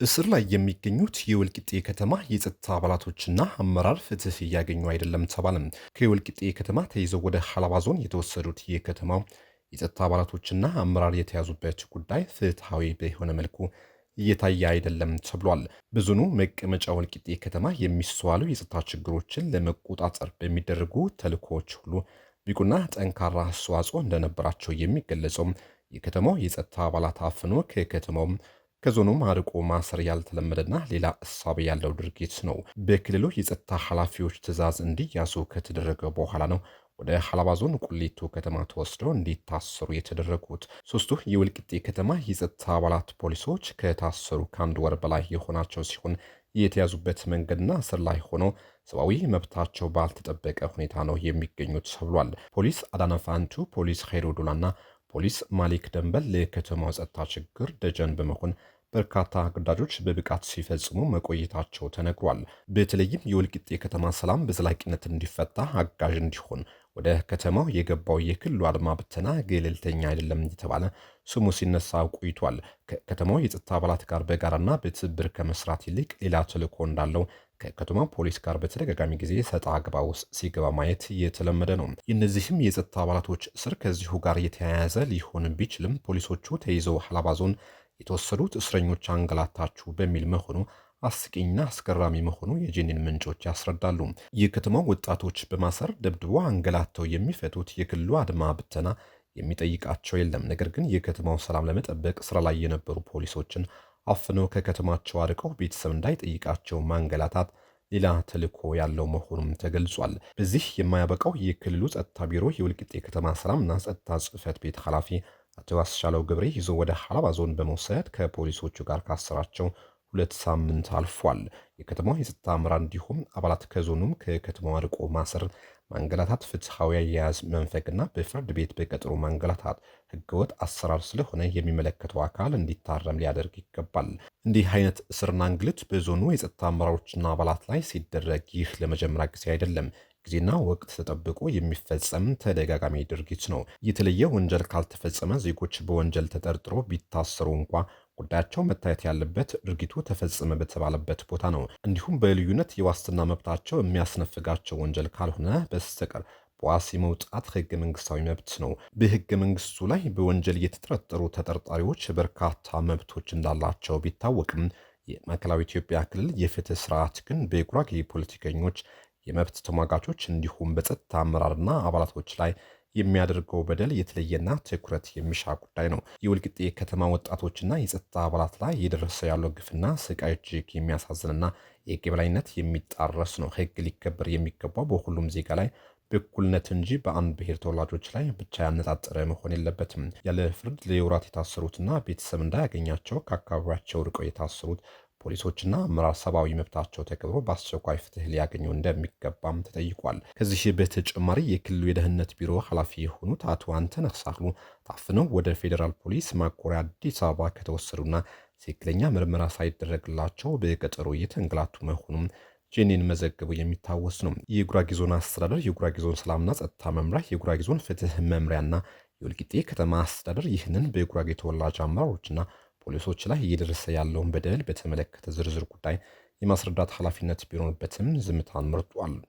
እስር ላይ የሚገኙት የወልቂጤ ከተማ የጸጥታ አባላቶችና አመራር ፍትህ እያገኙ አይደለም ተባለም። ከወልቂጤ ከተማ ተይዘው ወደ ሀላባ ዞን የተወሰዱት የከተማው የጸጥታ አባላቶችና አመራር የተያዙበት ጉዳይ ፍትሐዊ በሆነ መልኩ እየታየ አይደለም ተብሏል። በዞኑ መቀመጫ ወልቂጤ ከተማ የሚስተዋሉ የጸጥታ ችግሮችን ለመቆጣጠር በሚደረጉ ተልእኮዎች ሁሉ ብቁና ጠንካራ አስተዋጽኦ እንደነበራቸው የሚገለጸው የከተማው የጸጥታ አባላት አፍኖ ከዞኑም አርቆ ማሰር ያልተለመደና ሌላ እሳቤ ያለው ድርጊት ነው። በክልሉ የጸጥታ ኃላፊዎች ትዕዛዝ እንዲያዙ ከተደረገ በኋላ ነው ወደ ሀላባ ዞን ቁሊቶ ከተማ ተወስደው እንዲታሰሩ የተደረጉት። ሶስቱ የወልቂጤ ከተማ የጸጥታ አባላት ፖሊሶች ከታሰሩ ከአንድ ወር በላይ የሆናቸው ሲሆን የተያዙበት መንገድና እስር ላይ ሆነው ሰብአዊ መብታቸው ባልተጠበቀ ሁኔታ ነው የሚገኙት ተብሏል። ፖሊስ አዳነ ፋንቱ፣ ፖሊስ ኸይሩ ዱላና ፖሊስ ማሊክ ደንበል ለከተማው ጸጥታ ችግር ደጀን በመሆን በርካታ ግዳጆች በብቃት ሲፈጽሙ መቆየታቸው ተነግሯል። በተለይም የወልቂጤ ከተማ ሰላም በዘላቂነት እንዲፈታ አጋዥ እንዲሆን ወደ ከተማው የገባው የክልሉ አድማ ብተና ገለልተኛ አይደለም የተባለ ስሙ ሲነሳ ቆይቷል። ከከተማው የጸጥታ አባላት ጋር በጋራና በትብብር ከመስራት ይልቅ ሌላ ተልዕኮ እንዳለው ከከተማው ፖሊስ ጋር በተደጋጋሚ ጊዜ ሰጣ አገባ ውስጥ ሲገባ ማየት የተለመደ ነው። የእነዚህም የጸጥታ አባላቶች እስር ከዚሁ ጋር የተያያዘ ሊሆን ቢችልም ፖሊሶቹ ተይዘው ሀላባ ዞን የተወሰዱት እስረኞች አንገላታችሁ በሚል መሆኑ አስቂኝና አስገራሚ መሆኑ የጄኔን ምንጮች ያስረዳሉ። የከተማው ወጣቶች በማሰር ደብድቦ አንገላተው የሚፈቱት የክልሉ አድማ ብተና የሚጠይቃቸው የለም። ነገር ግን የከተማው ሰላም ለመጠበቅ ስራ ላይ የነበሩ ፖሊሶችን አፍነው ከከተማቸው አርቀው ቤተሰብ እንዳይጠይቃቸው ማንገላታት ሌላ ተልዕኮ ያለው መሆኑም ተገልጿል። በዚህ የማያበቃው የክልሉ ጸጥታ ቢሮ የወልቂጤ ከተማ ሰላምና ጸጥታ ጽሕፈት ቤት ኃላፊ አቶ አስቻለው ገብሬ ይዞ ወደ ሀላባ ዞን በመውሰድ ከፖሊሶቹ ጋር ካሰራቸው 2 ሳምንት አልፏል። የከተማው የጸጥታ አመራር እንዲሁም አባላት ከዞኑም ከከተማው አርቆ ማሰር፣ ማንገላታት ፍትሐዊ አያያዝ መንፈግና በፍርድ ቤት በቀጠሮ ማንገላታት ህገወጥ አሰራር ስለሆነ የሚመለከተው አካል እንዲታረም ሊያደርግ ይገባል። እንዲህ አይነት እስርና እንግልት በዞኑ የጸጥታ አመራሮችና አባላት ላይ ሲደረግ ይህ ለመጀመሪያ ጊዜ አይደለም። ጊዜና ወቅት ተጠብቆ የሚፈጸም ተደጋጋሚ ድርጊት ነው። የተለየ ወንጀል ካልተፈጸመ ዜጎች በወንጀል ተጠርጥሮ ቢታሰሩ እንኳ ጉዳያቸው መታየት ያለበት ድርጊቱ ተፈጸመ በተባለበት ቦታ ነው። እንዲሁም በልዩነት የዋስትና መብታቸው የሚያስነፍጋቸው ወንጀል ካልሆነ በስተቀር በዋስ የመውጣት ህገ መንግስታዊ መብት ነው። በህገ መንግስቱ ላይ በወንጀል የተጠረጠሩ ተጠርጣሪዎች በርካታ መብቶች እንዳላቸው ቢታወቅም የማዕከላዊ ኢትዮጵያ ክልል የፍትህ ስርዓት ግን በጉራጌ ፖለቲከኞች፣ የመብት ተሟጋቾች እንዲሁም በጸጥታ አመራርና አባላቶች ላይ የሚያደርገው በደል የተለየና ትኩረት የሚሻ ጉዳይ ነው። የወልቂጤ ከተማ ወጣቶችና የጸጥታ አባላት ላይ እየደረሰ ያለው ግፍና ስቃይ እጅግ የሚያሳዝንና የህግ የበላይነት የሚጣረስ ነው። ህግ ሊከበር የሚገባው በሁሉም ዜጋ ላይ በእኩልነት እንጂ በአንድ ብሔር ተወላጆች ላይ ብቻ ያነጣጠረ መሆን የለበትም። ያለ ፍርድ ለወራት የታሰሩትና ቤተሰብ እንዳያገኛቸው ከአካባቢያቸው ርቀው የታሰሩት ፖሊሶችና አመራር ሰብአዊ መብታቸው ተከብሮ በአስቸኳይ ፍትህ ሊያገኙ እንደሚገባም ተጠይቋል። ከዚህ በተጨማሪ የክልሉ የደህንነት ቢሮ ኃላፊ የሆኑት አቶ አንተነህ ሳህሉ ታፍነው ወደ ፌዴራል ፖሊስ ማቆሪያ አዲስ አበባ ከተወሰዱና ትክክለኛ ምርመራ ሳይደረግላቸው በቀጠሮ እየተንገላቱ መሆኑም ጄኔን መዘገቡ የሚታወስ ነው። የጉራጌ ዞን አስተዳደር፣ የጉራጌ ዞን ሰላምና ጸጥታ መምሪያ፣ የጉራጌ ዞን ፍትህ መምሪያና የወልቂጤ ከተማ አስተዳደር ይህንን በጉራጌ ተወላጅ አመራሮችና ፖሊሶች ላይ እየደረሰ ያለውን በደል በተመለከተ ዝርዝር ጉዳይ የማስረዳት ኃላፊነት ቢኖርበትም ዝምታን መርጧል።